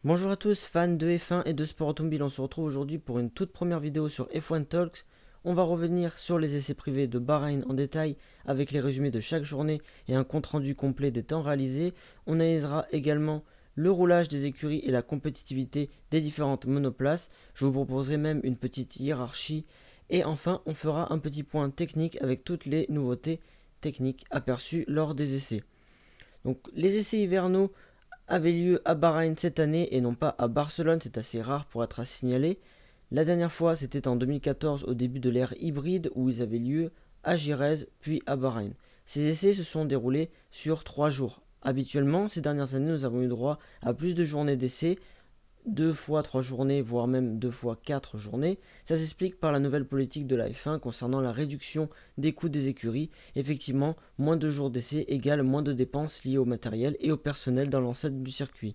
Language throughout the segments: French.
Bonjour à tous, fans de F1 et de sport automobile, on se retrouve aujourd'hui pour une toute première vidéo sur F1 Talks. On va revenir sur les essais privés de Bahreïn en détail avec les résumés de chaque journée et un compte rendu complet des temps réalisés. On analysera également le roulage des écuries et la compétitivité des différentes monoplaces. Je vous proposerai même une petite hiérarchie. Et enfin, on fera un petit point technique avec toutes les nouveautés techniques aperçues lors des essais. Donc les essais hivernaux avait lieu à Bahreïn cette année et non pas à Barcelone, c'est assez rare pour être à signaler. La dernière fois, c'était en 2014 au début de l'ère hybride où ils avaient lieu à Jerez puis à Bahreïn. Ces essais se sont déroulés sur 3 jours. Habituellement, ces dernières années, nous avons eu droit à plus de journées d'essais, 2 fois 3 journées, voire même 2 fois 4 journées. Ça s'explique par la nouvelle politique de la F1 concernant la réduction des coûts des écuries. Effectivement, moins de jours d'essai égale moins de dépenses liées au matériel et au personnel dans l'enceinte du circuit.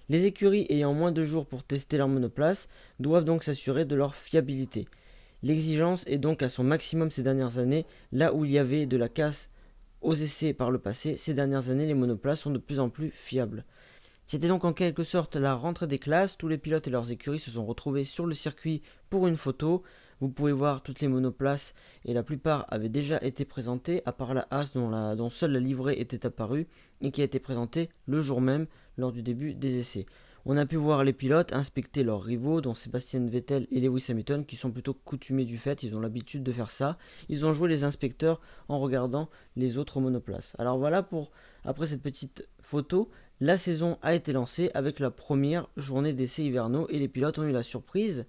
Les écuries ayant moins de jours pour tester leur monoplace doivent donc s'assurer de leur fiabilité. L'exigence est donc à son maximum ces dernières années, là où il y avait de la casse aux essais par le passé, ces dernières années les monoplaces sont de plus en plus fiables. C'était donc en quelque sorte la rentrée des classes, tous les pilotes et leurs écuries se sont retrouvés sur le circuit pour une photo. Vous pouvez voir toutes les monoplaces et la plupart avaient déjà été présentées, à part la Haas dont seule la livrée était apparue et qui a été présentée le jour même lors du début des essais. On a pu voir les pilotes inspecter leurs rivaux, dont Sébastien Vettel et Lewis Hamilton, qui sont plutôt coutumiers du fait, ils ont l'habitude de faire ça. Ils ont joué les inspecteurs en regardant les autres monoplaces. Alors voilà pour, après cette petite photo, la saison a été lancée avec la première journée d'essais hivernaux et les pilotes ont eu la surprise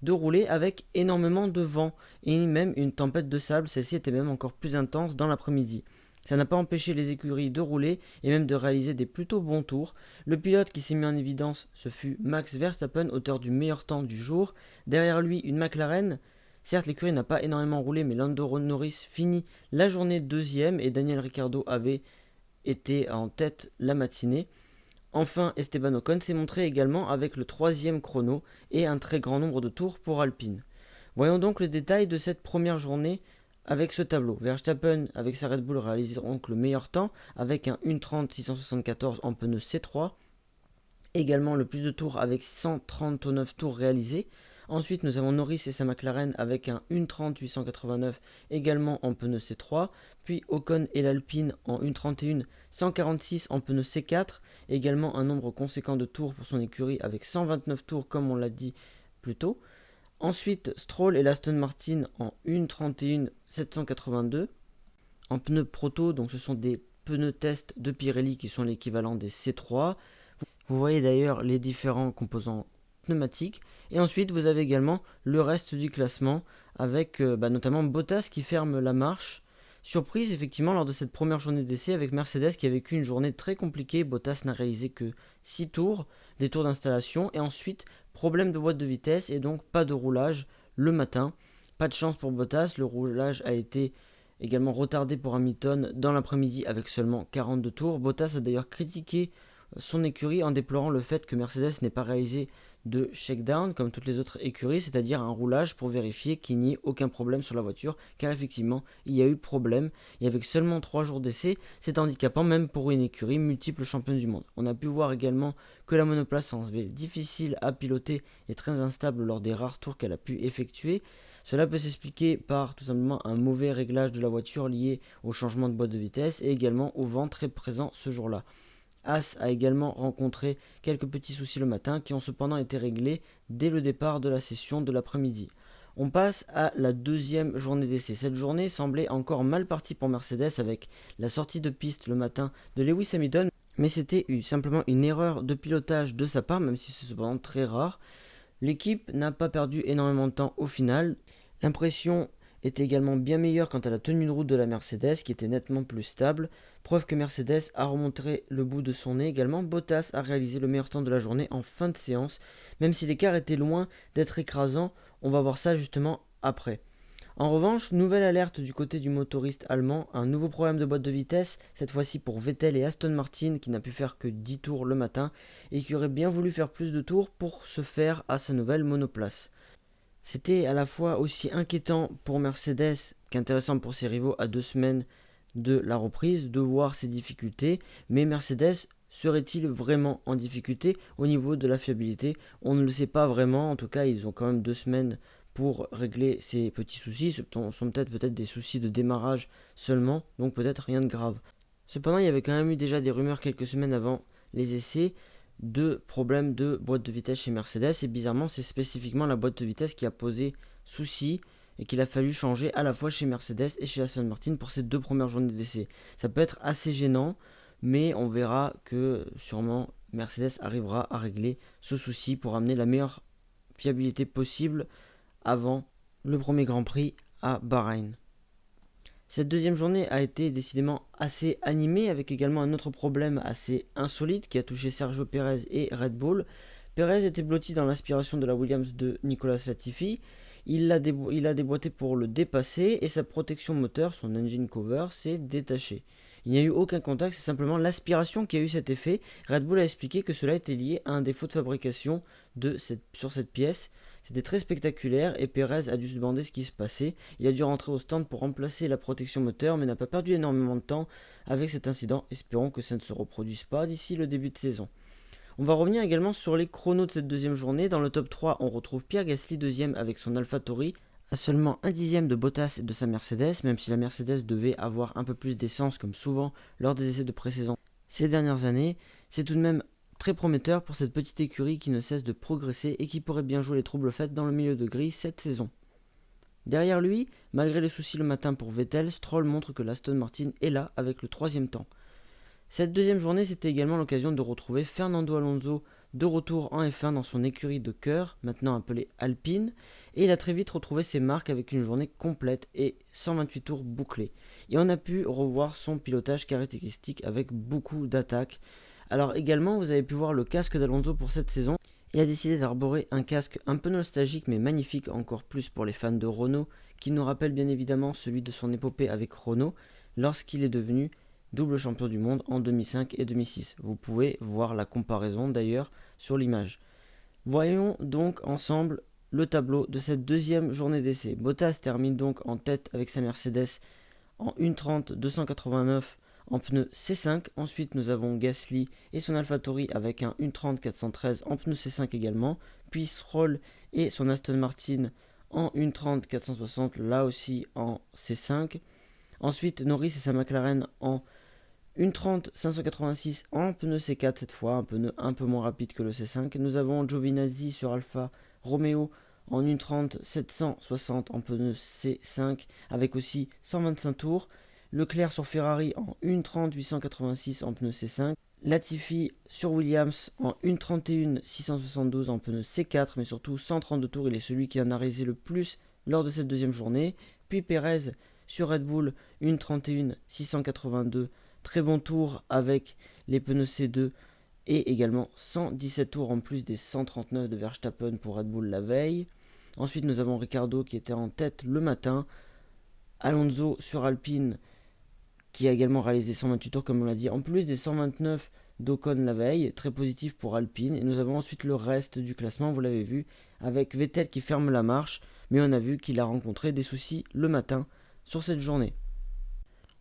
de rouler avec énormément de vent et même une tempête de sable. Celle-ci était même encore plus intense dans l'après-midi. Ça n'a pas empêché les écuries de rouler et même de réaliser des plutôt bons tours. Le pilote qui s'est mis en évidence, ce fut Max Verstappen, auteur du meilleur temps du jour. Derrière lui, une McLaren. Certes, l'écurie n'a pas énormément roulé, mais Lando Norris finit la journée deuxième et Daniel Ricciardo avait été en tête la matinée. Enfin, Esteban Ocon s'est montré également avec le troisième chrono et un très grand nombre de tours pour Alpine. Voyons donc le détail de cette première journée avec ce tableau. Verstappen avec sa Red Bull réalise donc le meilleur temps avec un 1:30.674 en pneu C3. Également le plus de tours avec 139 tours réalisés. Ensuite, nous avons Norris et sa McLaren avec un 1:30.889 également en pneu C3. Puis Ocon et l'Alpine en 1:31.146 en pneu C4. Également un nombre conséquent de tours pour son écurie avec 129 tours comme on l'a dit plus tôt. Ensuite, Stroll et l'Aston Martin en 1:31.782 en pneus proto, donc ce sont des pneus test de Pirelli qui sont l'équivalent des C3. Vous voyez d'ailleurs les différents composants pneumatiques. Et ensuite, vous avez également le reste du classement avec notamment Bottas qui ferme la marche. Surprise effectivement lors de cette première journée d'essai avec Mercedes qui a vécu une journée très compliquée. Bottas n'a réalisé que 6 tours, des tours d'installation. Et ensuite, problème de boîte de vitesse et donc pas de roulage le matin. Pas de chance pour Bottas, le roulage a été également retardé pour Hamilton dans l'après-midi avec seulement 42 tours. Bottas a d'ailleurs critiqué son écurie en déplorant le fait que Mercedes n'ait pas réalisé de shakedown comme toutes les autres écuries, c'est-à-dire un roulage pour vérifier qu'il n'y ait aucun problème sur la voiture, car effectivement il y a eu problème, et avec seulement 3 jours d'essai, c'est handicapant même pour une écurie multiple championne du monde. On a pu voir également que la monoplace semblait difficile à piloter et très instable lors des rares tours qu'elle a pu effectuer. Cela peut s'expliquer par tout simplement un mauvais réglage de la voiture lié au changement de boîte de vitesse et également au vent très présent ce jour-là. Haas a également rencontré quelques petits soucis le matin qui ont cependant été réglés dès le départ de la session de l'après-midi. On passe à la deuxième journée d'essai. Cette journée semblait encore mal partie pour Mercedes avec la sortie de piste le matin de Lewis Hamilton, mais c'était simplement une erreur de pilotage de sa part, même si c'est cependant très rare. L'équipe n'a pas perdu énormément de temps au final. L'impression était également bien meilleure quant à la tenue de route de la Mercedes qui était nettement plus stable. Preuve que Mercedes a remonté le bout de son nez également. Bottas a réalisé le meilleur temps de la journée en fin de séance. Même si l'écart était loin d'être écrasant, on va voir ça justement après. En revanche, nouvelle alerte du côté du motoriste allemand, un nouveau problème de boîte de vitesse, cette fois-ci pour Vettel et Aston Martin qui n'a pu faire que 10 tours le matin et qui aurait bien voulu faire plus de tours pour se faire à sa nouvelle monoplace. C'était à la fois aussi inquiétant pour Mercedes qu'intéressant pour ses rivaux à 2 semaines de la reprise de voir ces difficultés, mais Mercedes serait-il vraiment en difficulté au niveau de la fiabilité? On ne le sait pas vraiment, en tout cas ils ont quand même 2 semaines pour régler ces petits soucis, ce sont peut-être des soucis de démarrage seulement, donc peut-être rien de grave. Cependant, il y avait quand même eu déjà des rumeurs quelques semaines avant les essais de problèmes de boîte de vitesse chez Mercedes, et bizarrement c'est spécifiquement la boîte de vitesse qui a posé souci et qu'il a fallu changer à la fois chez Mercedes et chez Aston Martin pour ces 2 premières journées d'essai. Ça peut être assez gênant, mais on verra que sûrement Mercedes arrivera à régler ce souci pour amener la meilleure fiabilité possible avant le premier Grand Prix à Bahreïn. Cette deuxième journée a été décidément assez animée, avec également un autre problème assez insolite qui a touché Sergio Pérez et Red Bull. Pérez était blotti dans l'aspiration de la Williams de Nicolas Latifi. Il a déboîté pour le dépasser et sa protection moteur, son engine cover, s'est détachée. Il n'y a eu aucun contact, c'est simplement l'aspiration qui a eu cet effet. Red Bull a expliqué que cela était lié à un défaut de fabrication sur cette pièce. C'était très spectaculaire et Pérez a dû se demander ce qui se passait. Il a dû rentrer au stand pour remplacer la protection moteur, mais n'a pas perdu énormément de temps avec cet incident. Espérons que ça ne se reproduise pas d'ici le début de saison. On va revenir également sur les chronos de cette deuxième journée. Dans le top 3, on retrouve Pierre Gasly deuxième avec son AlphaTauri, à seulement un dixième de Bottas et de sa Mercedes, même si la Mercedes devait avoir un peu plus d'essence comme souvent lors des essais de pré-saison ces dernières années. C'est tout de même très prometteur pour cette petite écurie qui ne cesse de progresser et qui pourrait bien jouer les troubles faites dans le milieu de grille cette saison. Derrière lui, malgré les soucis le matin pour Vettel, Stroll montre que l'Aston Martin est là avec le troisième temps. Cette deuxième journée, c'était également l'occasion de retrouver Fernando Alonso de retour en F1 dans son écurie de cœur, maintenant appelée Alpine, et il a très vite retrouvé ses marques avec une journée complète et 128 tours bouclés. Et on a pu revoir son pilotage caractéristique avec beaucoup d'attaques. Alors également, vous avez pu voir le casque d'Alonso pour cette saison. Il a décidé d'arborer un casque un peu nostalgique mais magnifique, encore plus pour les fans de Renault, qui nous rappelle bien évidemment celui de son épopée avec Renault lorsqu'il est devenu double champion du monde en 2005 et 2006. Vous pouvez voir la comparaison d'ailleurs sur l'image. Voyons donc ensemble le tableau de cette deuxième journée d'essai. Bottas termine donc en tête avec sa Mercedes en 1.30.289 en pneu C5. Ensuite, nous avons Gasly et son AlphaTauri avec un 1.30.413 en pneu C5 également. Puis Stroll et son Aston Martin en 1.30.460 là aussi en C5. Ensuite, Norris et sa McLaren en 1.30.586 en pneu C4 cette fois, un pneu un peu moins rapide que le C5. Nous avons Giovinazzi sur Alfa Romeo en 1.30.760 en pneu C5 avec aussi 125 tours. Leclerc sur Ferrari en 1.30.886 en pneu C5. Latifi sur Williams en 1.31.672 en pneu C4, mais surtout 132 tours. Il est celui qui en a réalisé le plus lors de cette deuxième journée. Puis Pérez sur Red Bull 1.31.682. Très bon tour avec les pneus C2 et également 117 tours en plus des 139 de Verstappen pour Red Bull la veille. Ensuite, nous avons Ricciardo qui était en tête le matin. Alonso sur Alpine qui a également réalisé 128 tours comme on l'a dit, en plus des 129 d'Ocon la veille, très positif pour Alpine. Et nous avons ensuite le reste du classement, vous l'avez vu, avec Vettel qui ferme la marche, mais on a vu qu'il a rencontré des soucis le matin sur cette journée.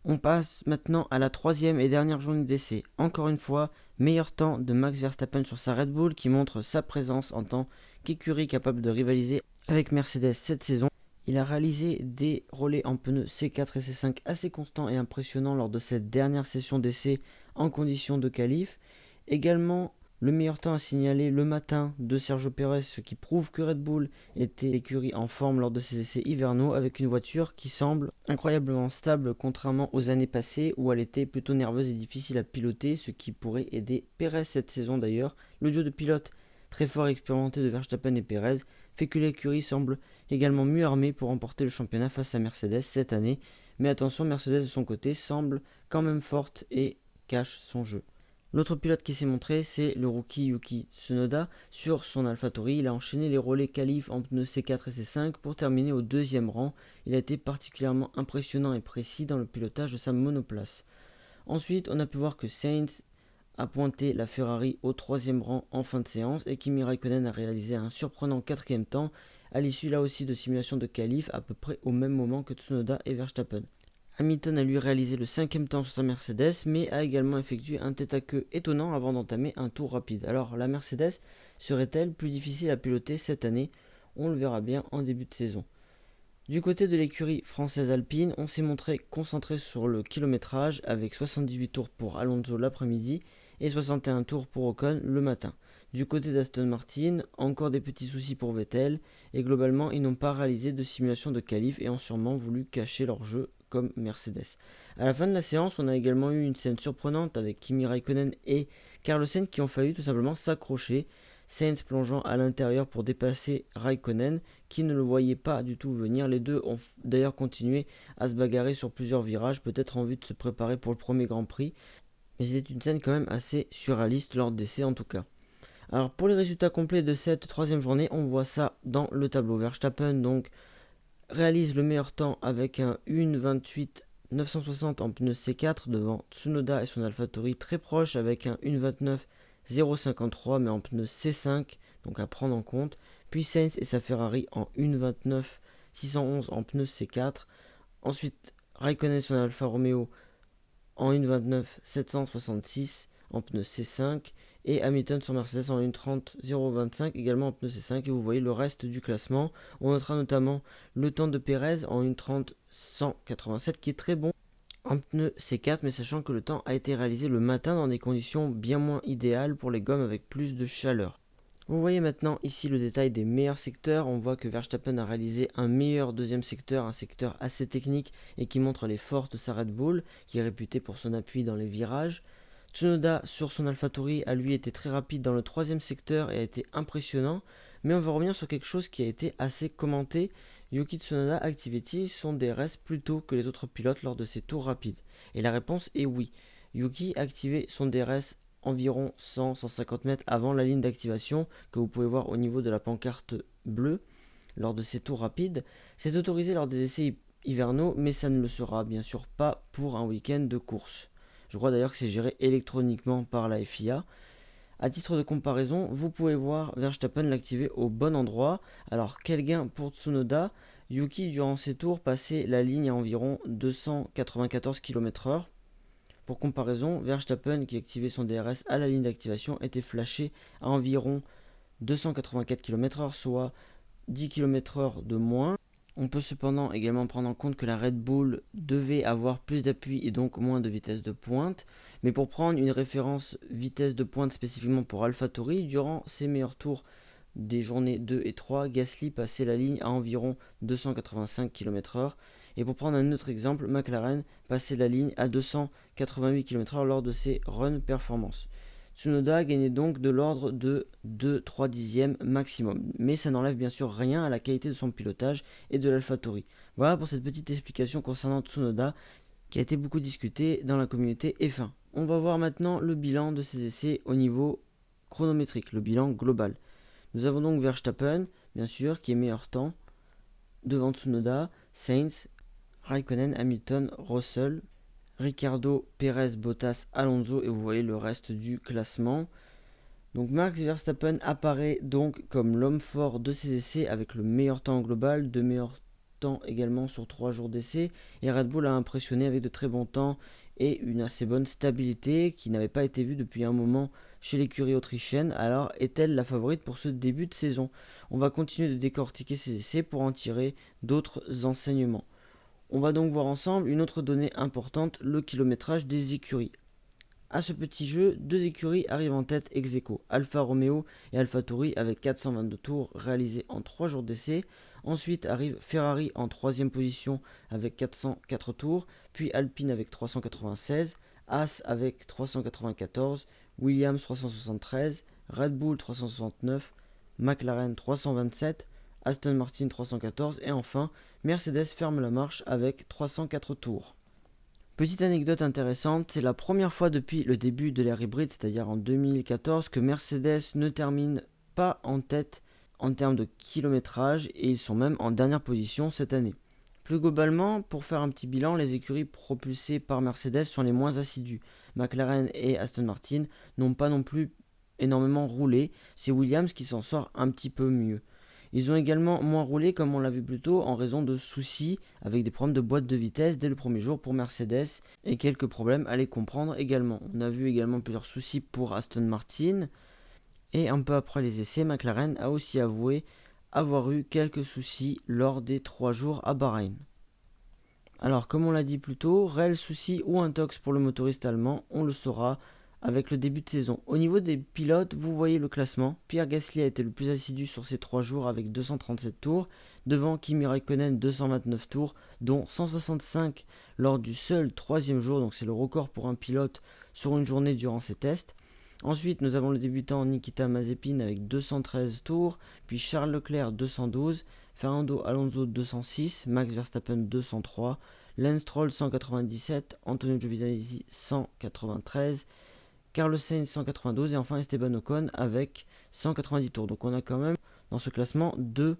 On passe maintenant à la troisième et dernière journée d'essai. Encore une fois, meilleur temps de Max Verstappen sur sa Red Bull qui montre sa présence en tant qu'écurie capable de rivaliser avec Mercedes cette saison. Il a réalisé des relais en pneus C4 et C5 assez constants et impressionnants lors de cette dernière session d'essai en conditions de qualif. Également, le meilleur temps à signaler le matin de Sergio Pérez, ce qui prouve que Red Bull était l'écurie en forme lors de ses essais hivernaux avec une voiture qui semble incroyablement stable contrairement aux années passées où elle était plutôt nerveuse et difficile à piloter, ce qui pourrait aider Pérez cette saison d'ailleurs. Le duo de pilotes très fort et expérimenté de Verstappen et Pérez fait que l'écurie semble également mieux armée pour remporter le championnat face à Mercedes cette année. Mais attention, Mercedes de son côté semble quand même forte et cache son jeu. L'autre pilote qui s'est montré, c'est le rookie Yuki Tsunoda sur son AlphaTauri. Il a enchaîné les relais qualif en pneus C4 et C5 pour terminer au deuxième rang. Il a été particulièrement impressionnant et précis dans le pilotage de sa monoplace. Ensuite, on a pu voir que Sainz a pointé la Ferrari au troisième rang en fin de séance et Kimi Raikkonen a réalisé un surprenant quatrième temps à l'issue là aussi de simulations de qualif à peu près au même moment que Tsunoda et Verstappen. Hamilton a lui réalisé le 5e temps sur sa Mercedes, mais a également effectué un tête-à-queue étonnant avant d'entamer un tour rapide. Alors la Mercedes serait-elle plus difficile à piloter cette année? On le verra bien en début de saison. Du côté de l'écurie française Alpine, on s'est montré concentré sur le kilométrage avec 78 tours pour Alonso l'après-midi et 61 tours pour Ocon le matin. Du côté d'Aston Martin, encore des petits soucis pour Vettel et globalement ils n'ont pas réalisé de simulation de qualif et ont sûrement voulu cacher leur jeu comme Mercedes. À la fin de la séance, on a également eu une scène surprenante avec Kimi Raikkonen et Carlos Sainz qui ont failli tout simplement s'accrocher. Sainz plongeant à l'intérieur pour dépasser Raikkonen qui ne le voyait pas du tout venir. Les deux ont d'ailleurs continué à se bagarrer sur plusieurs virages, peut-être en vue de se préparer pour le premier Grand Prix. Mais c'était une scène quand même assez surréaliste lors d'essai en tout cas. Alors pour les résultats complets de cette troisième journée, on voit ça dans le tableau. Verstappen donc réalise le meilleur temps avec un 1.28 960 en pneu C4 devant Tsunoda et son AlphaTauri très proche avec un 1.29 0.53 mais en pneu C5, donc à prendre en compte. Puis Sainz et sa Ferrari en 1.29 611 en pneu C4. Ensuite Raikkonen et son Alfa Romeo en 1.29 766 en pneu C5 et Hamilton sur Mercedes en 1.30 0.25 également en pneu C5. Et vous voyez le reste du classement. On notera notamment le temps de Perez en 1.30 187 qui est très bon en pneu C4, mais sachant que le temps a été réalisé le matin dans des conditions bien moins idéales pour les gommes avec plus de chaleur. Vous voyez maintenant ici le détail des meilleurs secteurs. On voit que Verstappen a réalisé un meilleur deuxième secteur, un secteur assez technique et qui montre les forces de sa Red Bull, qui est réputée pour son appui dans les virages. Tsunoda sur son AlphaTauri a lui été très rapide dans le troisième secteur et a été impressionnant. Mais on va revenir sur quelque chose qui a été assez commenté. Yuki Tsunoda activait-il son DRS plus tôt que les autres pilotes lors de ses tours rapides? Et la réponse est oui. Yuki activait son DRS environ 100-150 mètres avant la ligne d'activation que vous pouvez voir au niveau de la pancarte bleue lors de ces tours rapides. C'est autorisé lors des essais hivernaux, mais ça ne le sera bien sûr pas pour un week-end de course. Je crois d'ailleurs que c'est géré électroniquement par la FIA. A titre de comparaison, vous pouvez voir Verstappen l'activer au bon endroit. Alors quel gain pour Tsunoda? Yuki durant ses tours passait la ligne à environ 294 km/h. Pour comparaison, Verstappen qui activait son DRS à la ligne d'activation était flashé à environ 284 km/h, soit 10 km/h de moins. On peut cependant également prendre en compte que la Red Bull devait avoir plus d'appui et donc moins de vitesse de pointe. Mais pour prendre une référence vitesse de pointe spécifiquement pour AlphaTauri, durant ses meilleurs tours des journées 2 et 3, Gasly passait la ligne à environ 285 km/h. Et pour prendre un autre exemple, McLaren passait la ligne à 288 km/h lors de ses runs performance. Tsunoda gagnait donc de l'ordre de 2-3 dixièmes maximum. Mais ça n'enlève bien sûr rien à la qualité de son pilotage et de l'AlphaTauri. Voilà pour cette petite explication concernant Tsunoda qui a été beaucoup discutée dans la communauté F1. On va voir maintenant le bilan de ces essais au niveau chronométrique, le bilan global. Nous avons donc Verstappen, bien sûr, qui est meilleur temps, devant Tsunoda, Sainz, Raikkonen, Hamilton, Russell, Ricciardo, Perez, Bottas, Alonso et vous voyez le reste du classement. Donc Max Verstappen apparaît donc comme l'homme fort de ces essais avec le meilleur temps global, de meilleurs temps également sur 3 jours d'essai et Red Bull a impressionné avec de très bons temps et une assez bonne stabilité qui n'avait pas été vue depuis un moment chez l'écurie autrichienne. Alors est-elle la favorite pour ce début de saison? On va continuer de décortiquer ces essais pour en tirer d'autres enseignements. On va donc voir ensemble une autre donnée importante, le kilométrage des écuries. À ce petit jeu, 2 écuries arrivent en tête ex aequo, Alfa Romeo et AlphaTauri avec 422 tours réalisés en 3 jours d'essai. Ensuite arrive Ferrari en 3ème position avec 404 tours, puis Alpine avec 396, Haas avec 394, Williams 373, Red Bull 369, McLaren 327, Aston Martin 314 et enfin Mercedes ferme la marche avec 304 tours. Petite anecdote intéressante, c'est la première fois depuis le début de l'ère hybride, c'est-à-dire en 2014, que Mercedes ne termine pas en tête en termes de kilométrage et ils sont même en dernière position cette année. Plus globalement, pour faire un petit bilan, les écuries propulsées par Mercedes sont les moins assidues. McLaren et Aston Martin n'ont pas non plus énormément roulé, c'est Williams qui s'en sort un petit peu mieux. Ils ont également moins roulé, comme on l'a vu plus tôt, en raison de soucis avec des problèmes de boîte de vitesse dès le premier jour pour Mercedes et quelques problèmes à les comprendre également. On a vu également plusieurs soucis pour Aston Martin et un peu après les essais, McLaren a aussi avoué avoir eu quelques soucis lors des 3 jours à Bahreïn. Alors, comme on l'a dit plus tôt, réel souci ou intox pour le motoriste allemand, on le saura avec le début de saison. Au niveau des pilotes, vous voyez le classement. Pierre Gasly a été le plus assidu sur ces 3 jours avec 237 tours, devant Kimi Raikkonen 229 tours, dont 165 lors du seul 3e jour, donc c'est le record pour un pilote sur une journée durant ces tests. Ensuite, nous avons le débutant Nikita Mazepin avec 213 tours, puis Charles Leclerc 212, Fernando Alonso 206, Max Verstappen 203, Lance Stroll 197, Antonio Giovinazzi 193, Carlos Sainz 192 et enfin Esteban Ocon avec 190 tours. Donc on a quand même dans ce classement 2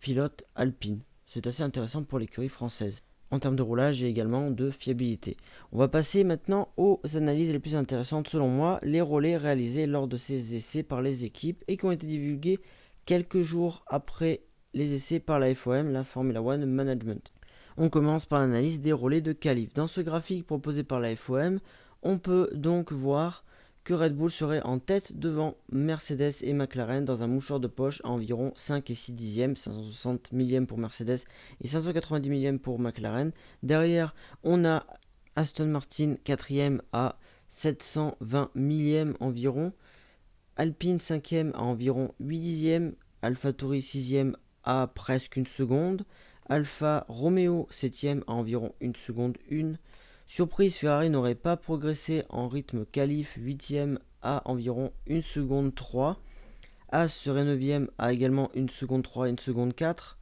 pilotes alpines. C'est assez intéressant pour l'écurie française en termes de roulage et également de fiabilité. On va passer maintenant aux analyses les plus intéressantes selon moi, les relais réalisés lors de ces essais par les équipes et qui ont été divulgués quelques jours après les essais par la FOM, la Formula One Management. On commence par l'analyse des relais de qualif. Dans ce graphique proposé par la FOM, on peut donc voir que Red Bull serait en tête devant Mercedes et McLaren dans un mouchoir de poche à environ 5 et 6 dixièmes, 560 millièmes pour Mercedes et 590 millièmes pour McLaren. Derrière, on a Aston Martin 4e à 720 millièmes environ, Alpine 5e à environ 8 dixièmes, AlphaTauri 6e à presque 1 seconde, Alfa Romeo 7e à environ 1 seconde 1. Surprise, Ferrari n'aurait pas progressé en rythme qualif, 8e à environ 1 seconde 3. As serait 9e à également 1 seconde 3 et 1 seconde 4.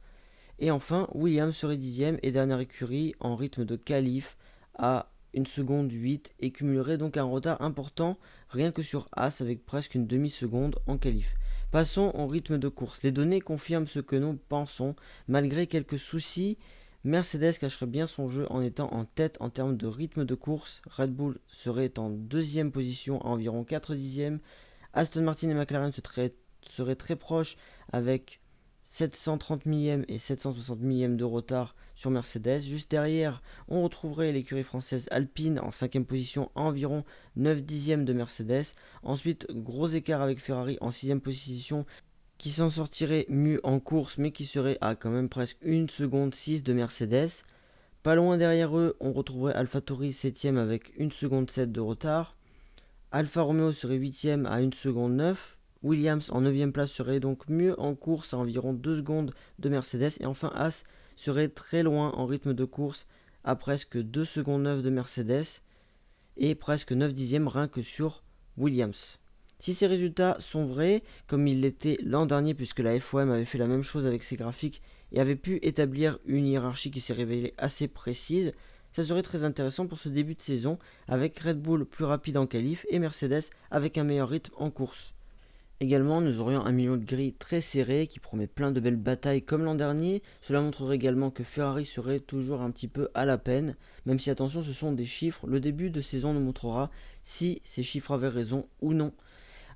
Et enfin, Williams serait 10e et dernière écurie en rythme de qualif à 1 seconde 8 et cumulerait donc un retard important rien que sur As avec presque une demi-seconde en qualif. Passons au rythme de course. Les données confirment ce que nous pensons. Malgré quelques soucis, Mercedes cacherait bien son jeu en étant en tête en termes de rythme de course. Red Bull serait en 2e position à environ 4 dixièmes. Aston Martin et McLaren seraient très proches avec 730 millièmes et 760 millièmes de retard sur Mercedes. Juste derrière, on retrouverait l'écurie française Alpine en 5e position à environ 9 dixièmes de Mercedes. Ensuite, gros écart avec Ferrari en 6e position qui s'en sortirait mieux en course mais qui serait à quand même presque 1 seconde 6 de Mercedes. Pas loin derrière eux, on retrouverait AlphaTauri 7ème avec 1 seconde 7 de retard. Alfa Romeo serait 8ème à 1 seconde 9. Williams en 9ème place serait donc mieux en course à environ 2 secondes de Mercedes. Et enfin As serait très loin en rythme de course à presque 2 secondes 9 de Mercedes et presque 9 dixièmes rien que sur Williams. Si ces résultats sont vrais, comme ils l'étaient l'an dernier puisque la FOM avait fait la même chose avec ses graphiques et avait pu établir une hiérarchie qui s'est révélée assez précise, ça serait très intéressant pour ce début de saison avec Red Bull plus rapide en qualif et Mercedes avec un meilleur rythme en course. Également, nous aurions un milieu de grille très serré qui promet plein de belles batailles comme l'an dernier. Cela montrerait également que Ferrari serait toujours un petit peu à la peine, même si attention ce sont des chiffres, le début de saison nous montrera si ces chiffres avaient raison ou non.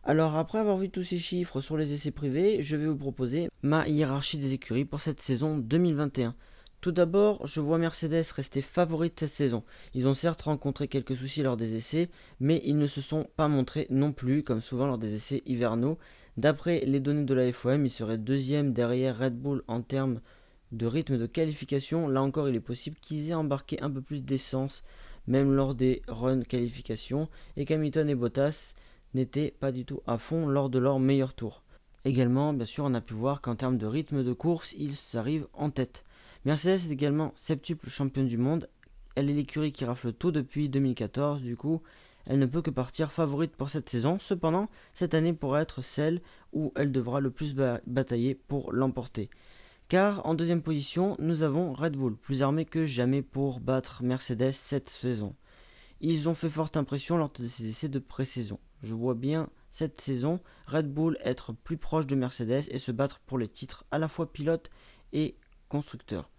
Alors après avoir vu tous ces chiffres sur les essais privés, je vais vous proposer ma hiérarchie des écuries pour cette saison 2021. Tout d'abord, je vois Mercedes rester favorite cette saison. Ils ont certes rencontré quelques soucis lors des essais, mais ils ne se sont pas montrés non plus, comme souvent lors des essais hivernaux. D'après les données de la FOM, ils seraient 2e derrière Red Bull en termes de rythme de qualification. Là encore, il est possible qu'ils aient embarqué un peu plus d'essence, même lors des runs qualifications, et qu'Hamilton et Bottas n'étaient pas du tout à fond lors de leur meilleur tour. Également, bien sûr, on a pu voir qu'en termes de rythme de course, ils arrivent en tête. Mercedes est également septuple championne du monde. Elle est l'écurie qui rafle tout depuis 2014, du coup, elle ne peut que partir favorite pour cette saison. Cependant, cette année pourra être celle où elle devra le plus batailler pour l'emporter. Car en 2e position, nous avons Red Bull, plus armé que jamais pour battre Mercedes cette saison. Ils ont fait forte impression lors de ces essais de pré-saison. Je vois bien cette saison Red Bull être plus proche de Mercedes et se battre pour les titres à la fois pilote et constructeur.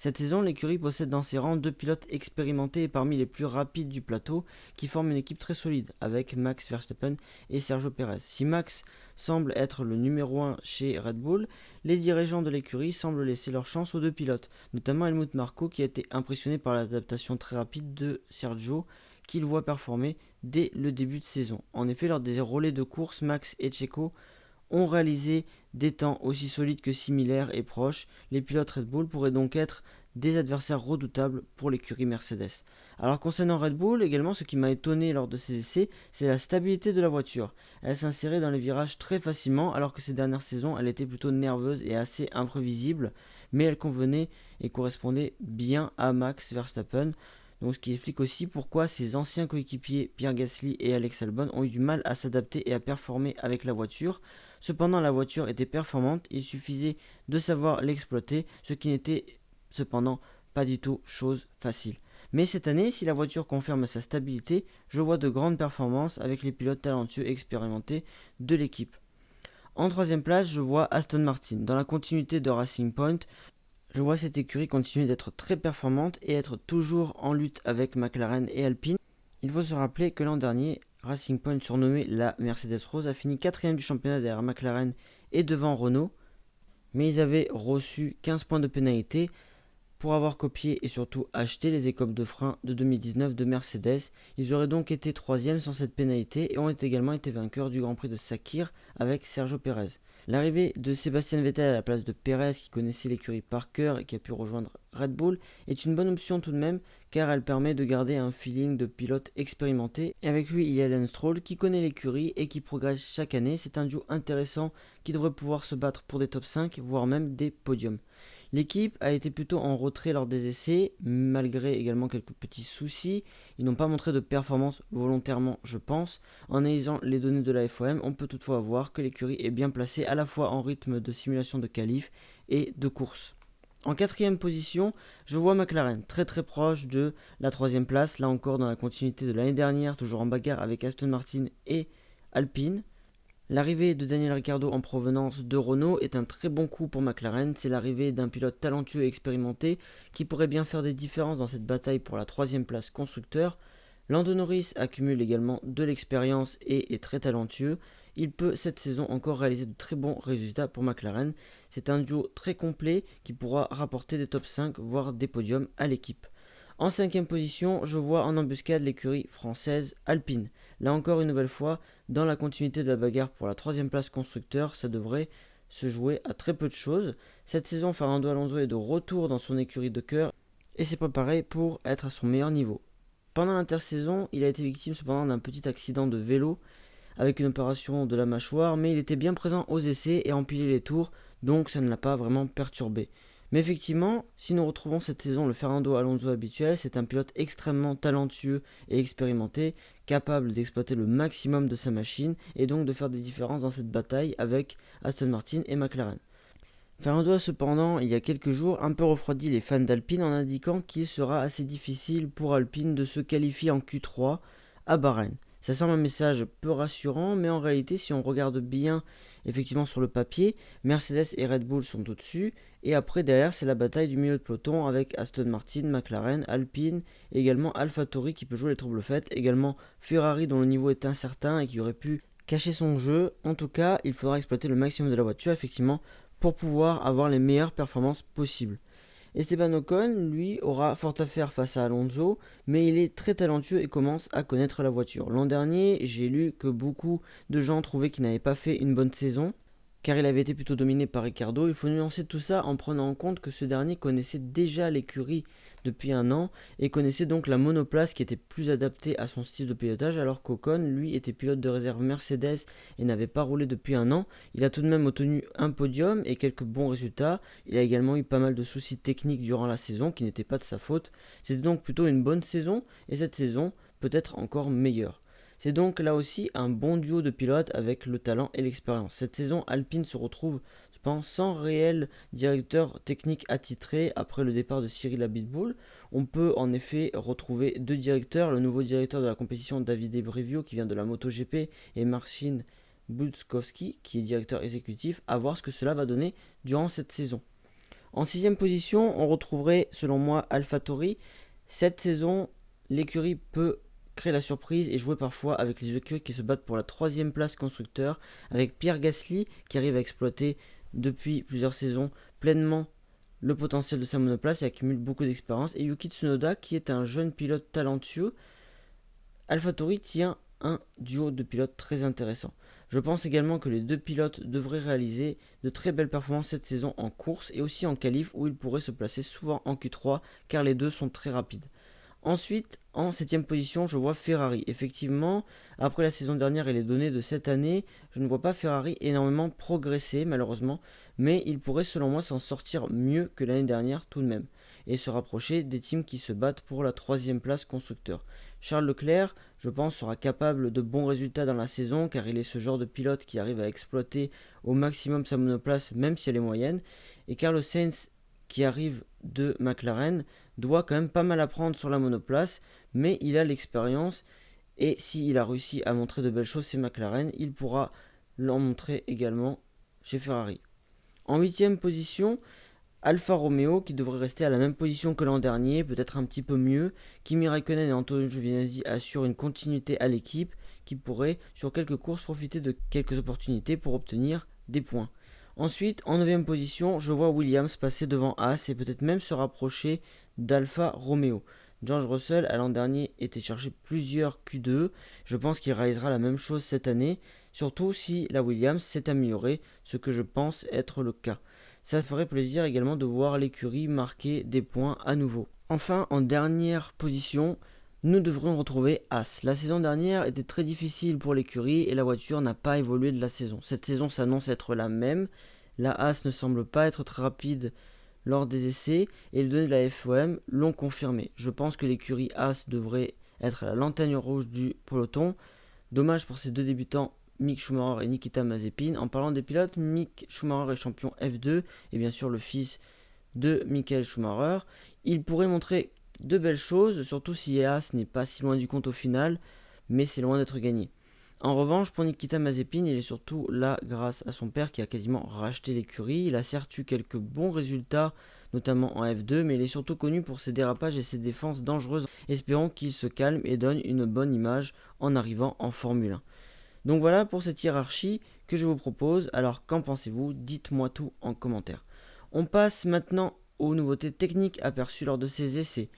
Cette saison, l'écurie possède dans ses rangs 2 pilotes expérimentés et parmi les plus rapides du plateau qui forment une équipe très solide avec Max Verstappen et Sergio Perez. Si Max semble être le numéro 1 chez Red Bull, les dirigeants de l'écurie semblent laisser leur chance aux 2 pilotes, notamment Helmut Marko qui a été impressionné par l'adaptation très rapide de Sergio qu'il voit performer dès le début de saison. En effet, lors des relais de course, Max et Checo ont réalisé des temps aussi solides que similaires et proches. Les pilotes Red Bull pourraient donc être des adversaires redoutables pour l'écurie Mercedes. Alors concernant Red Bull, également ce qui m'a étonné lors de ces essais, c'est la stabilité de la voiture. Elle s'insérait dans les virages très facilement alors que ces dernières saisons, elle était plutôt nerveuse et assez imprévisible, mais elle convenait et correspondait bien à Max Verstappen. Donc, ce qui explique aussi pourquoi ses anciens coéquipiers Pierre Gasly et Alex Albon ont eu du mal à s'adapter et à performer avec la voiture. Cependant, la voiture était performante, il suffisait de savoir l'exploiter, ce qui n'était cependant pas du tout chose facile. Mais cette année, si la voiture confirme sa stabilité, je vois de grandes performances avec les pilotes talentueux et expérimentés de l'équipe. En troisième place, je vois Aston Martin. Dans la continuité de Racing Point, je vois cette écurie continuer d'être très performante et être toujours en lutte avec McLaren et Alpine. Il faut se rappeler que l'an dernier, Racing Point, surnommé la Mercedes Rose, a fini 4ème du championnat derrière McLaren et devant Renault, mais ils avaient reçu 15 points de pénalité pour avoir copié et surtout acheté les écopes de frein de 2019 de Mercedes. Ils auraient donc été 3ème sans cette pénalité et ont également été vainqueurs du Grand Prix de Sakir avec Sergio Perez. L'arrivée de Sébastien Vettel à la place de Perez, qui connaissait l'écurie par cœur et qui a pu rejoindre Red Bull, est une bonne option tout de même, car elle permet de garder un feeling de pilote expérimenté. Et avec lui, il y a Lance Stroll qui connaît l'écurie et qui progresse chaque année. C'est un duo intéressant qui devrait pouvoir se battre pour des top 5, voire même des podiums. L'équipe a été plutôt en retrait lors des essais, malgré également quelques petits soucis. Ils n'ont pas montré de performance volontairement, je pense. En analysant les données de la FOM, on peut toutefois voir que l'écurie est bien placée à la fois en rythme de simulation de qualif et de course. En quatrième position, je vois McLaren, très très proche de la troisième place, là encore dans la continuité de l'année dernière, toujours en bagarre avec Aston Martin et Alpine. L'arrivée de Daniel Ricciardo en provenance de Renault est un très bon coup pour McLaren. C'est l'arrivée d'un pilote talentueux et expérimenté qui pourrait bien faire des différences dans cette bataille pour la troisième place constructeur. Lando Norris accumule également de l'expérience et est très talentueux. Il peut cette saison encore réaliser de très bons résultats pour McLaren. C'est un duo très complet qui pourra rapporter des top 5 voire des podiums à l'équipe. En cinquième position, je vois en embuscade l'écurie française Alpine. Là encore une nouvelle fois, dans la continuité de la bagarre pour la troisième place constructeur, ça devrait se jouer à très peu de choses. Cette saison, Fernando Alonso est de retour dans son écurie de cœur et s'est préparé pour être à son meilleur niveau. Pendant l'intersaison, il a été victime cependant d'un petit accident de vélo avec une opération de la mâchoire, mais il était bien présent aux essais et empilait les tours, donc ça ne l'a pas vraiment perturbé. Mais effectivement, si nous retrouvons cette saison le Fernando Alonso habituel, c'est un pilote extrêmement talentueux et expérimenté, capable d'exploiter le maximum de sa machine et donc de faire des différences dans cette bataille avec Aston Martin et McLaren. Fernando a cependant, il y a quelques jours, un peu refroidi les fans d'Alpine en indiquant qu'il sera assez difficile pour Alpine de se qualifier en Q3 à Bahreïn. Ça semble un message peu rassurant, mais en réalité, si on regarde bien effectivement sur le papier, Mercedes et Red Bull sont au-dessus, et après derrière c'est la bataille du milieu de peloton avec Aston Martin, McLaren, Alpine, et également AlphaTauri qui peut jouer les troubles faites, également Ferrari dont le niveau est incertain et qui aurait pu cacher son jeu. En tout cas, il faudra exploiter le maximum de la voiture effectivement pour pouvoir avoir les meilleures performances possibles. Esteban Ocon, lui, aura fort à faire face à Alonso, mais il est très talentueux et commence à connaître la voiture. L'an dernier, j'ai lu que beaucoup de gens trouvaient qu'il n'avait pas fait une bonne saison, car il avait été plutôt dominé par Ricciardo. Il faut nuancer tout ça en prenant en compte que ce dernier connaissait déjà l'écurie depuis un an et connaissait donc la monoplace qui était plus adaptée à son style de pilotage, alors qu'Ocon, lui, était pilote de réserve Mercedes et n'avait pas roulé depuis un an. Il a tout de même obtenu un podium et quelques bons résultats. Il a également eu pas mal de soucis techniques durant la saison qui n'étaient pas de sa faute. C'était donc plutôt une bonne saison et cette saison peut être encore meilleure. C'est donc là aussi un bon duo de pilotes avec le talent et l'expérience. Cette saison, Alpine se retrouve sans réel directeur technique attitré après le départ de Cyril Abiteboul. On peut en effet retrouver deux directeurs, le nouveau directeur de la compétition Davide Brivio qui vient de la MotoGP et Marcin Budkowski qui est directeur exécutif, à voir ce que cela va donner durant cette saison. En sixième position, on retrouverait selon moi AlphaTauri. Cette saison, l'écurie peut créer la surprise et jouer parfois avec les écuries qui se battent pour la troisième place constructeur, avec Pierre Gasly qui arrive à exploiter depuis plusieurs saisons pleinement le potentiel de sa monoplace et accumule beaucoup d'expérience, et Yuki Tsunoda qui est un jeune pilote talentueux. AlphaTauri tient un duo de pilotes très intéressant. Je pense également que les deux pilotes devraient réaliser de très belles performances cette saison en course et aussi en qualif où ils pourraient se placer souvent en Q3 car les deux sont très rapides. Ensuite, en 7ème position, je vois Ferrari. Effectivement, après la saison dernière et les données de cette année, je ne vois pas Ferrari énormément progresser malheureusement, mais il pourrait selon moi s'en sortir mieux que l'année dernière tout de même, et se rapprocher des teams qui se battent pour la troisième place constructeur. Charles Leclerc, je pense, sera capable de bons résultats dans la saison, car il est ce genre de pilote qui arrive à exploiter au maximum sa monoplace, même si elle est moyenne, et Carlos Sainz, qui arrive de McLaren, doit quand même pas mal apprendre sur la monoplace, mais il a l'expérience, et s'il a réussi à montrer de belles choses chez McLaren, il pourra l'en montrer également chez Ferrari. En 8ème position, Alfa Romeo qui devrait rester à la même position que l'an dernier, peut-être un petit peu mieux. Kimi Raikkonen et Antonio Giovinazzi assurent une continuité à l'équipe qui pourrait sur quelques courses profiter de quelques opportunités pour obtenir des points. Ensuite, en 9ème position, je vois Williams passer devant Haas et peut-être même se rapprocher d'Alfa Romeo. George Russell, à l'an dernier, était cherché plusieurs Q2. Je pense qu'il réalisera la même chose cette année, surtout si la Williams s'est améliorée, ce que je pense être le cas. Ça ferait plaisir également de voir l'écurie marquer des points à nouveau. Enfin, en dernière position, nous devrions retrouver Haas. La saison dernière était très difficile pour l'écurie et la voiture n'a pas évolué de la saison. Cette saison s'annonce être la même. La Haas ne semble pas être très rapide lors des essais et les données de la FOM l'ont confirmé. Je pense que l'écurie Haas devrait être la lanterne rouge du peloton. Dommage pour ces deux débutants, Mick Schumacher et Nikita Mazepin. En parlant des pilotes, Mick Schumacher est champion F2 et bien sûr le fils de Michael Schumacher. Il pourrait montrer de belles choses, surtout si Haas n'est pas si loin du compte au final, mais c'est loin d'être gagné. En revanche, pour Nikita Mazepin, il est surtout là grâce à son père qui a quasiment racheté l'écurie. Il a certes eu quelques bons résultats, notamment en F2, mais il est surtout connu pour ses dérapages et ses défenses dangereuses. Espérons qu'il se calme et donne une bonne image en arrivant en Formule 1. Donc voilà pour cette hiérarchie que je vous propose. Alors qu'en pensez-vous? Dites-moi tout en commentaire. On passe maintenant aux nouveautés techniques aperçues lors de ces essais.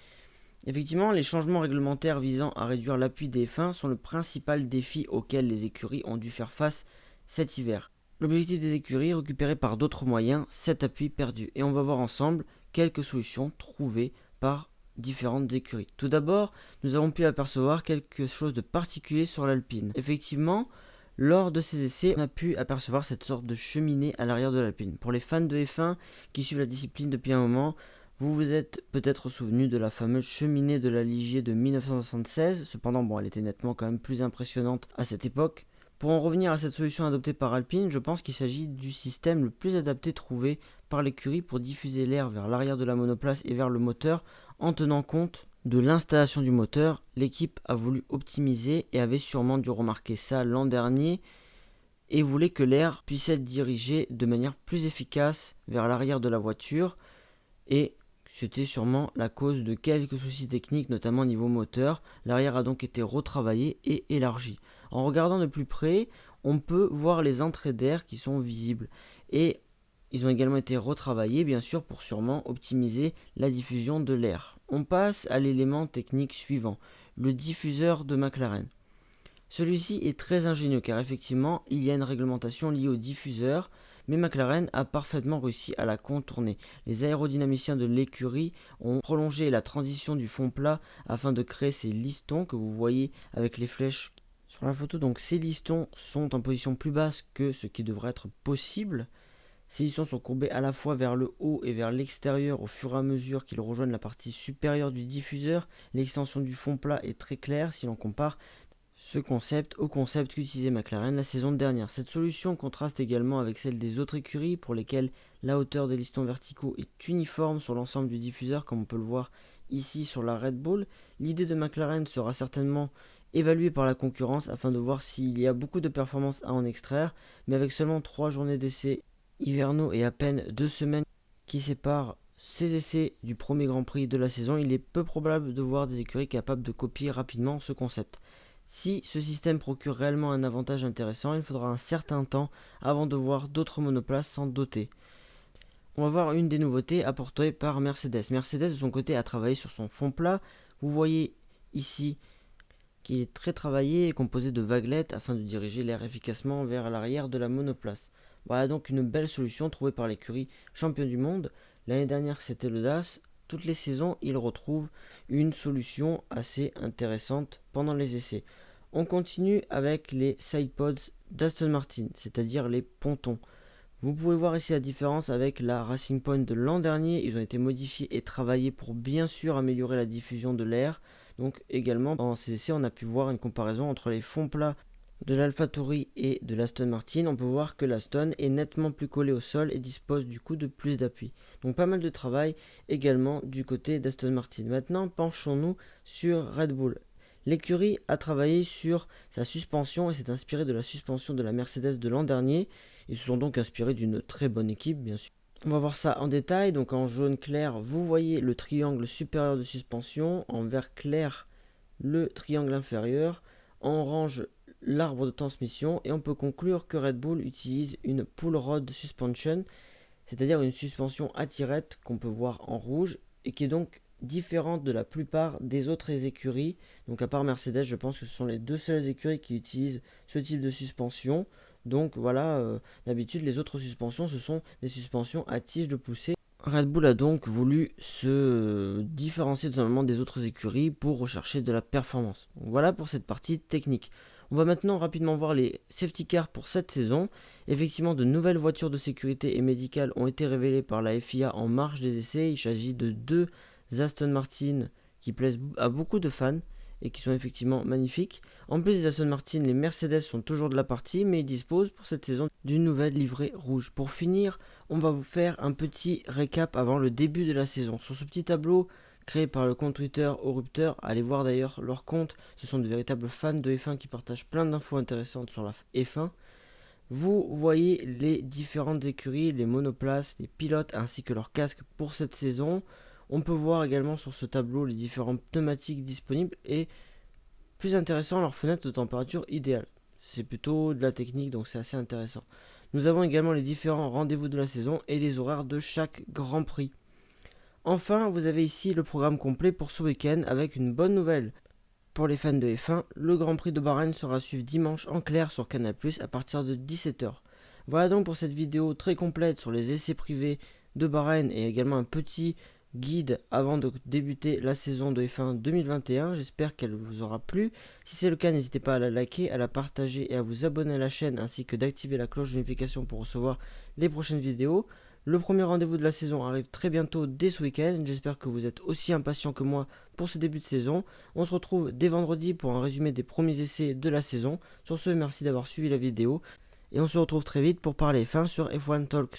Effectivement, les changements réglementaires visant à réduire l'appui des F1 sont le principal défi auquel les écuries ont dû faire face cet hiver. L'objectif des écuries est récupérer par d'autres moyens cet appui perdu. Et on va voir ensemble quelques solutions trouvées par différentes écuries. Tout d'abord, nous avons pu apercevoir quelque chose de particulier sur l'Alpine. Effectivement, lors de ces essais, on a pu apercevoir cette sorte de cheminée à l'arrière de l'Alpine. Pour les fans de F1 qui suivent la discipline depuis un moment, vous vous êtes peut-être souvenu de la fameuse cheminée de la Ligier de 1976. Cependant, bon, elle était nettement quand même plus impressionnante à cette époque. Pour en revenir à cette solution adoptée par Alpine, je pense qu'il s'agit du système le plus adapté trouvé par l'écurie pour diffuser l'air vers l'arrière de la monoplace et vers le moteur en tenant compte de l'installation du moteur. L'équipe a voulu optimiser et avait sûrement dû remarquer ça l'an dernier et voulait que l'air puisse être dirigé de manière plus efficace vers l'arrière de la voiture, et c'était sûrement la cause de quelques soucis techniques, notamment au niveau moteur. L'arrière a donc été retravaillé et élargi. En regardant de plus près, on peut voir les entrées d'air qui sont visibles. Et ils ont également été retravaillés, bien sûr, pour sûrement optimiser la diffusion de l'air. On passe à l'élément technique suivant, le diffuseur de McLaren. Celui-ci est très ingénieux car effectivement, il y a une réglementation liée au diffuseur, mais McLaren a parfaitement réussi à la contourner. Les aérodynamiciens de l'écurie ont prolongé la transition du fond plat afin de créer ces listons que vous voyez avec les flèches sur la photo. Donc ces listons sont en position plus basse que ce qui devrait être possible. Ces listons sont courbés à la fois vers le haut et vers l'extérieur au fur et à mesure qu'ils rejoignent la partie supérieure du diffuseur. L'extension du fond plat est très claire si l'on compare ce concept au concept qu'utilisait McLaren la saison dernière. Cette solution contraste également avec celle des autres écuries pour lesquelles la hauteur des listons verticaux est uniforme sur l'ensemble du diffuseur, comme on peut le voir ici sur la Red Bull. L'idée de McLaren sera certainement évaluée par la concurrence afin de voir s'il y a beaucoup de performances à en extraire, mais avec seulement 3 journées d'essai hivernaux et à peine 2 semaines qui sépare ces essais du premier Grand Prix de la saison, il est peu probable de voir des écuries capables de copier rapidement ce concept. Si ce système procure réellement un avantage intéressant, il faudra un certain temps avant de voir d'autres monoplaces s'en doter. On va voir une des nouveautés apportées par Mercedes. Mercedes de son côté a travaillé sur son fond plat. Vous voyez ici qu'il est très travaillé et composé de vaguelettes afin de diriger l'air efficacement vers l'arrière de la monoplace. Voilà donc une belle solution trouvée par l'écurie champion du monde. L'année dernière c'était le DAS. Toutes les saisons, il retrouve une solution assez intéressante pendant les essais. On continue avec les sidepods d'Aston Martin, c'est-à-dire les pontons. Vous pouvez voir ici la différence avec la Racing Point de l'an dernier. Ils ont été modifiés et travaillés pour bien sûr améliorer la diffusion de l'air. Donc également dans ces essais, on a pu voir une comparaison entre les fonds plats de l'AlphaTauri et de l'Aston Martin. On peut voir que l'Aston est nettement plus collé au sol et dispose du coup de plus d'appui. Donc pas mal de travail également du côté d'Aston Martin. Maintenant, penchons-nous sur Red Bull. L'écurie a travaillé sur sa suspension et s'est inspiré de la suspension de la Mercedes de l'an dernier. Ils se sont donc inspirés d'une très bonne équipe, bien sûr. On va voir ça en détail. Donc en jaune clair, vous voyez le triangle supérieur de suspension. En vert clair, le triangle inférieur. En orange, l'arbre de transmission. Et on peut conclure que Red Bull utilise une pull rod suspension, c'est-à-dire une suspension à tirette qu'on peut voir en rouge et qui est donc différente de la plupart des autres écuries. Donc à part Mercedes, je pense que ce sont les deux seules écuries qui utilisent ce type de suspension. Donc voilà, d'habitude les autres suspensions ce sont des suspensions à tige de poussée. Red Bull a donc voulu se différencier totalement des autres écuries pour rechercher de la performance. Donc voilà pour cette partie technique. On va maintenant rapidement voir les safety cars pour cette saison. Effectivement, de nouvelles voitures de sécurité et médicales ont été révélées par la FIA en marge des essais. Il s'agit de deux Aston Martin qui plaisent à beaucoup de fans et qui sont effectivement magnifiques. En plus des Aston Martin, les Mercedes sont toujours de la partie, mais ils disposent pour cette saison d'une nouvelle livrée rouge. Pour finir, on va vous faire un petit récap avant le début de la saison. Sur ce petit tableau créé par le compte Twitter Orupteur, allez voir d'ailleurs leur compte, ce sont de véritables fans de F1 qui partagent plein d'infos intéressantes sur la F1. Vous voyez les différentes écuries, les monoplaces, les pilotes ainsi que leurs casques pour cette saison. On peut voir également sur ce tableau les différentes pneumatiques disponibles et plus intéressant leur fenêtre de température idéale. C'est plutôt de la technique donc c'est assez intéressant. Nous avons également les différents rendez-vous de la saison et les horaires de chaque Grand Prix. Enfin, vous avez ici le programme complet pour ce week-end avec une bonne nouvelle. Pour les fans de F1, le Grand Prix de Bahreïn sera suivi dimanche en clair sur Canal+ à partir de 17h. Voilà donc pour cette vidéo très complète sur les essais privés de Bahreïn et également un petit guide avant de débuter la saison de F1 2021. J'espère qu'elle vous aura plu. Si c'est le cas, n'hésitez pas à la liker, à la partager et à vous abonner à la chaîne ainsi que d'activer la cloche de notification pour recevoir les prochaines vidéos. Le premier rendez-vous de la saison arrive très bientôt dès ce week-end. J'espère que vous êtes aussi impatients que moi pour ce début de saison. On se retrouve dès vendredi pour un résumé des premiers essais de la saison. Sur ce, merci d'avoir suivi la vidéo et on se retrouve très vite pour parler F1 sur F1 Talks.